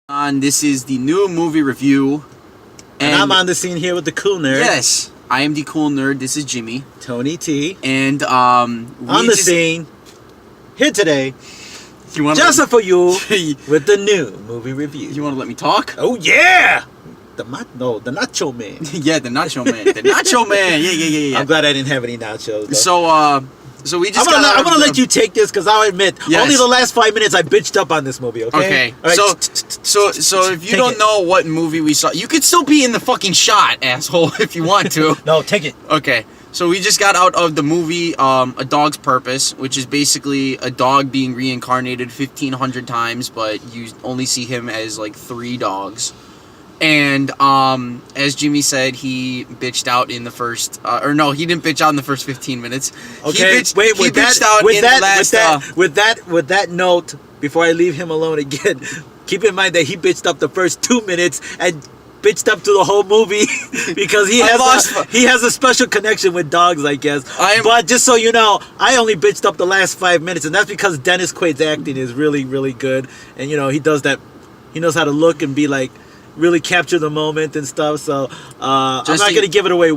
This is the new movie review. And I'm on the scene here with the cool nerd. Yes, I am the cool nerd. This is Jimmy. Tony T. And on the scene here today, just for you with the new movie review. You want to let me talk? Oh yeah, the Nacho Man. Yeah, the Nacho Man. The Nacho Man. Yeah. I'm glad I didn't have any nachos. Though. So we just. I'm gonna let you take this because I'll admit, only the last 5 minutes I bitched up on this movie. Okay. All right. So if you don't know what movie we saw, you could still be in the fucking shot, asshole, if you want to. No, take it. Okay. So we just got out of the movie A Dog's Purpose, which is basically a dog being reincarnated 1,500 times, but you only see him as like 3 dogs. And as Jimmy said, he bitched out in the first, or no, he didn't bitch out in the first 15 minutes. Okay, with that note, before I leave him alone again, keep in mind that he bitched up the first 2 minutes and bitched up to the whole movie because he has a special connection with dogs, I guess. But just so you know, I only bitched up the last 5 minutes, and that's because Dennis Quaid's acting is really, really good, and you know he does that. He knows how to look and be like. Really capture the moment and stuff. So I'm not going to give it away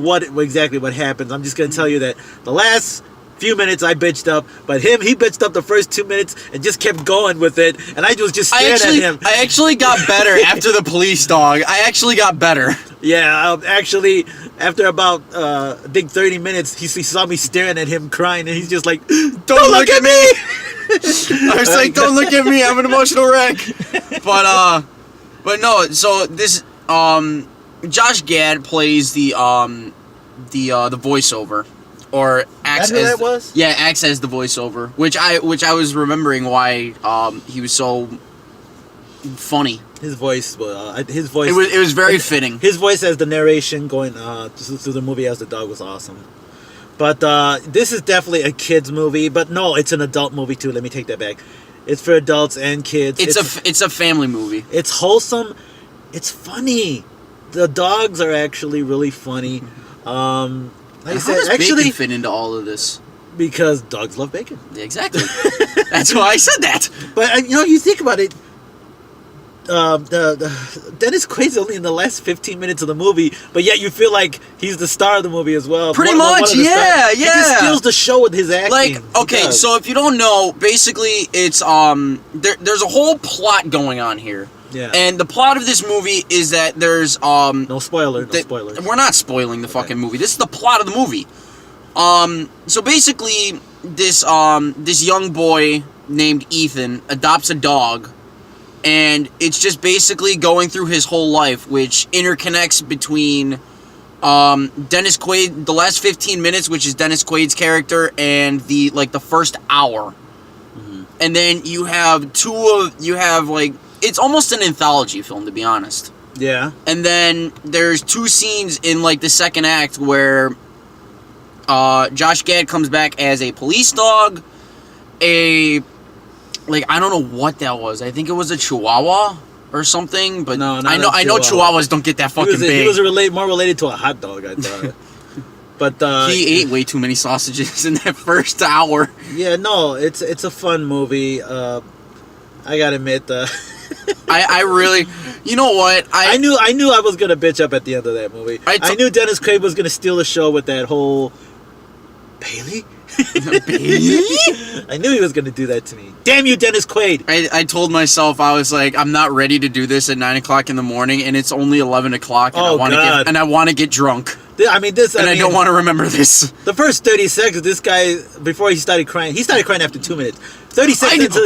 exactly what happens. I'm just going to tell you that the last few minutes I bitched up, but he bitched up the first 2 minutes and just kept going with it. And I was just staring at him. I actually got better after the police dog. I actually got better. Yeah, actually, after about I think 30 minutes, he saw me staring at him crying, and he's just like, "Don't look at me!" I was like, "Don't look at me! I'm an emotional wreck." But no, so this Josh Gad plays the voiceover, or acts as that was? Yeah, acts as the voiceover, which I was remembering why he was so funny. His voice. It was very fitting. His voice as the narration going through the movie as the dog was awesome. But this is definitely a kids movie. But no, it's an adult movie too. Let me take that back. It's for adults and kids. It's a family movie. It's wholesome. It's funny. The dogs are actually really funny. Like I said, how does bacon fit into all of this? Because dogs love bacon. Exactly. That's why I said that. But you think about it. Dennis Quaid's only in the last 15 minutes of the movie, but yet you feel like he's the star of the movie as well. Pretty much, yeah. He just steals the show with his acting. Like, okay, so if you don't know, basically it's there's a whole plot going on here. Yeah. And the plot of this movie is that there's no spoilers. We're not spoiling the fucking movie. This is the plot of the movie. So basically this young boy named Ethan adopts a dog. And it's just basically going through his whole life, which interconnects between Dennis Quaid, the last 15 minutes, which is Dennis Quaid's character, and the first hour. Mm-hmm. And then you have it's almost an anthology film, to be honest. Yeah. And then there's 2 scenes in the second act where Josh Gad comes back as a police dog, I don't know what that was. I think it was a Chihuahua or something. But no, I know Chihuahuas don't get that fucking big. He was more related to a hot dog, I thought. But he ate way too many sausages in that first hour. Yeah, no, it's a fun movie. I gotta admit, I really, you know what? I knew I was gonna bitch up at the end of that movie. I knew Dennis Quaid was gonna steal the show with that whole Bailey. I knew he was going to do that to me. Damn you, Dennis Quaid! I told myself, I was like, I'm not ready to do this at 9 o'clock in the morning, and it's only 11 o'clock, and I want to get drunk. I don't want to remember this. The first 30 seconds, this guy, before he started crying after 2 minutes. 30 seconds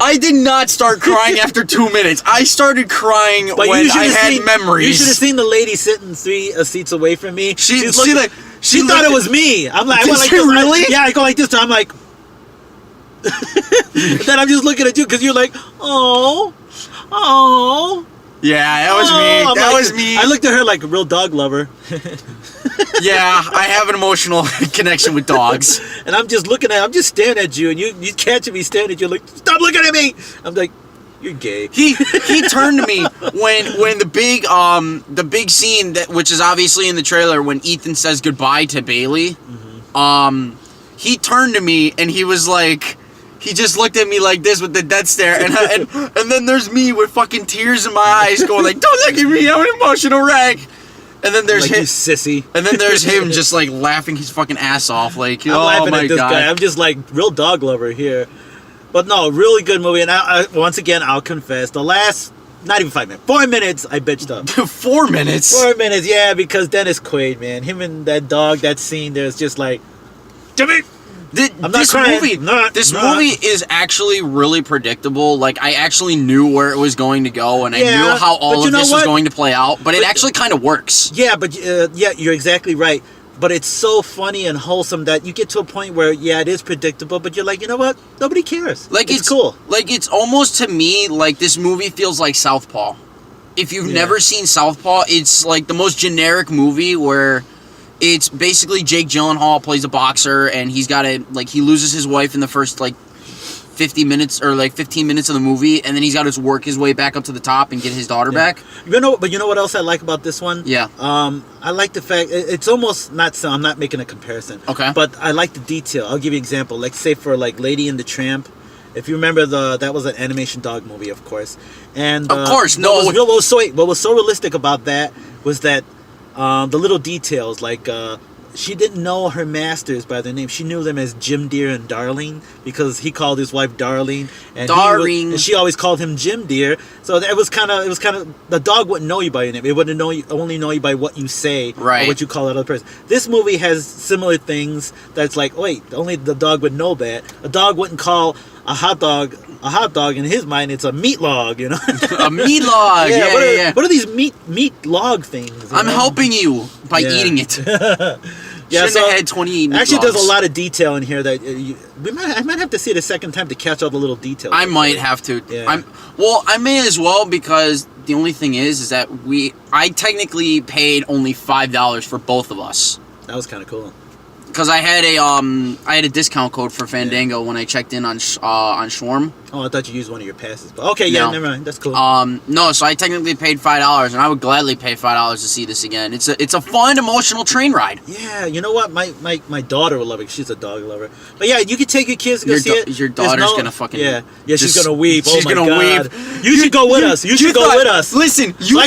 I did not start crying after 2 minutes. I started crying when I had memories. You should have seen the lady sitting 3 seats away from me. She thought it was me. I'm like, really? Yeah, I go like this. So I'm like, then I'm just looking at you because you're like, oh. Yeah, that was me. I looked at her like a real dog lover. Yeah, I have an emotional connection with dogs. And I'm just staring at you, and you catching me staring at you, like, stop looking at me. I'm like, you're gay. He turned to me when the big scene which is obviously in the trailer when Ethan says goodbye to Bailey. Mm-hmm. He turned to me and he was like, he just looked at me like this with the death stare, and then there's me with fucking tears in my eyes, going like, "Don't look at me, I'm an emotional wreck." And then there's like, him, you sissy. And then there's him just like laughing his fucking ass off, like, I'm "Oh laughing my at this god!" guy. I'm just like real dog lover here. But no, really good movie. And I once again, I'll confess, the last, not even 5 minutes, 4 minutes, I bitched up. 4 minutes. 4 minutes, yeah, because Dennis Quaid, man, him and that dog, that scene, there's just like, Jimmy. This movie is actually really predictable. Like, I actually knew where it was going to go, and I knew how all of this was going to play out. But it actually kind of works. Yeah, but you're exactly right. But it's so funny and wholesome that you get to a point where, it is predictable, but you're like, you know what? Nobody cares. Like, it's cool. Like, it's almost, to me, like, this movie feels like Southpaw. If you've never seen Southpaw, it's like the most generic movie where it's basically Jake Gyllenhaal plays a boxer, and he's got to, like, he loses his wife in the first, like, 50 minutes or like 15 minutes of the movie, and then he's got to work his way back up to the top and get his daughter back. You know what else I like about this one? Yeah. I like the fact it's almost not. So I'm not making a comparison. Okay. But I like the detail. I'll give you an example. Like, say for like Lady and the Tramp. If you remember that was an animation dog movie, of course. And of course, what was so realistic about that was that the little details, like she didn't know her masters by their name. She knew them as Jim Dear and Darling, because he called his wife Darling, and and she always called him Jim Dear. So it was kind of the dog wouldn't know you by your name. It wouldn't only know you by what you say, right, or what you call that other person. This movie has similar things. That's like, wait, only the dog would know that. A dog wouldn't call a hot dog in his mind. It's a meat log, you know. A meat log. Yeah. What are these meat log things? I'm helping you by eating it. Shouldn't have had 28 meat actually, logs. there's a lot of detail in here that I might have to see it a second time to catch all the little details. I might have to. Yeah. I may as well, because the only thing is that I technically paid only $5 for both of us. That was kind of cool. Because I had a discount code for Fandango when I checked in on Schwarm. Oh, I thought you used one of your passes. But okay, yeah, never mind. That's cool. No, so I technically paid $5, and I would gladly pay $5 to see this again. It's a fun, emotional train ride. Yeah, you know what? My daughter will love it. She's a dog lover. But yeah, you can take your kids to go see it. Your daughter's gonna fucking she's gonna weep. She's oh my gonna God. weep. You should go with us. You should go with us. Listen, you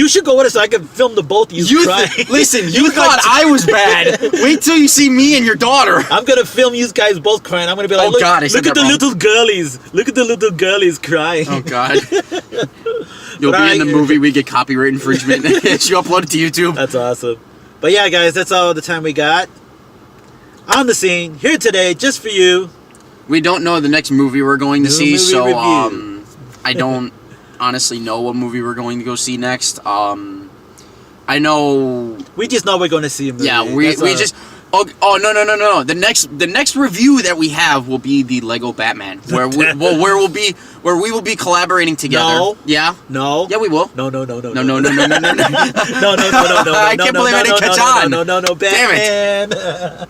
should go with us so I can film the both of you crying. Listen, you thought I was bad. Wait till you see me and your daughter. I'm gonna film you guys both crying. I'm gonna be like, look at the little girlies. Look at the little girlies crying. Oh God. You'll be in the movie. We get copyright infringement. You upload it to YouTube. That's awesome. But yeah, guys, that's all the time we got. On the scene here today, just for you. We don't know the next movie we're going to see, so review. I don't honestly know what movie we're going to go see next. I know we just know we're going to see a movie. Yeah, we just. Oh no! The next review that we have will be the Lego Batman, where we will be collaborating together. No. Yeah. No. Yeah, we will. No. No. No. I can't believe I didn't catch on. No, Batman. Damn it.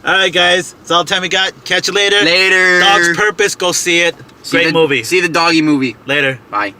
All right, guys. That's all the time we got. Catch you later. Later. Dog's Purpose. Go see it. Great movie. See the doggy movie. Later. Bye.